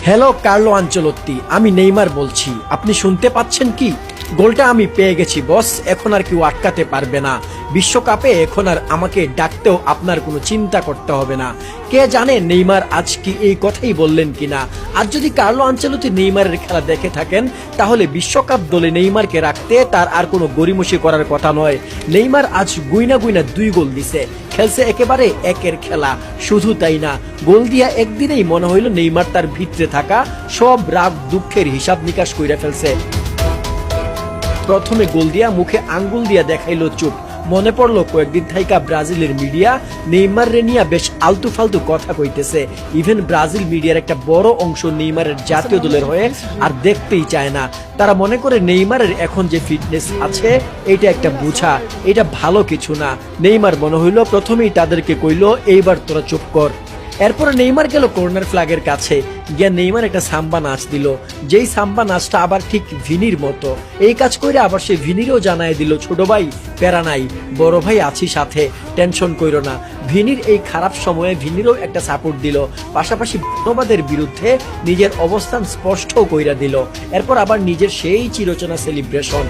Hello Carlo Ancelotti, আমি Neymar বলছি। আপনি শুনতে পাচ্ছেন কি? গোলটা আমি পেয়ে গেছি বস, এখন আর কেউ আটকাতে পারবে না। বিশ্বকাপে এখন আর আমাকে ডাকতেও আপনার কোনো চিন্তা করতে হবে না। কে জানে নেইমার আজ কি এই কথাই বললেন কিনা। আর যদি কার্লো আনচেলত্তি নেইমারের খেলা দেখে থাকেন, তাহলে বিশ্বকাপ দলে নেইমারকে রাখতে তার আর কোনো গড়িমসি করার কথা নয়। নেইমার আজ গুইনা 2 গোল দিছে, খেলছে একেবারে একের খেলা। শুধু তাই না, গোল দিয়া একদিনেই মনে হইল নেইমার তার ভিতরে থাকা সব রাগ দুঃখের হিসাব নিকাশ কইরা ফেলছে। প্রথমে গোল দিয়া মুখে আঙ্গুল দিয়া দেখাইলো চুপ। মনে পড়লো কয়েকদিন থাইকা ব্রাজিলের মিডিয়া নেইমার রে নিয়া বেশ আলতু ফালতু কথা কইতেছে। ইভেন ব্রাজিল মিডিয়ার একটা বড় অংশ নেইমারের জাতীয় দলের হয়ে আর দেখতেই চায় না। তারা মনে করে নেইমারের এখন যে ফিটনেস আছে এটা একটা বুঝা, এটা ভালো কিছু না। নেইমার মনে হইলো প্রথমেই তাদেরকে কইলো এইবার তোরা চুপ কর। এরপরে নেইমার গেল কর্নার ফ্ল্যাগের কাছে গিয়া নেইমার একটা সাম্বা নাচ দিল, যেই সাম্বা নাচটা আবার ঠিক ভিনির মতো। এই কাজ করে আবার সে ভিনিরও জানায় দিল, ছোট ভাই প্যারা নাই, বড় ভাই আছি সাথে, টেনশন কইরো না। ভিনির এই খারাপ সময়ে ভিনিরও একটা সাপোর্ট দিল, পাশাপাশি বর্ণবাদের বিরুদ্ধে নিজের অবস্থান স্পষ্ট কইরা দিল। এরপর আবার নিজের সেই চিরচেনা সেলিব্রেশন।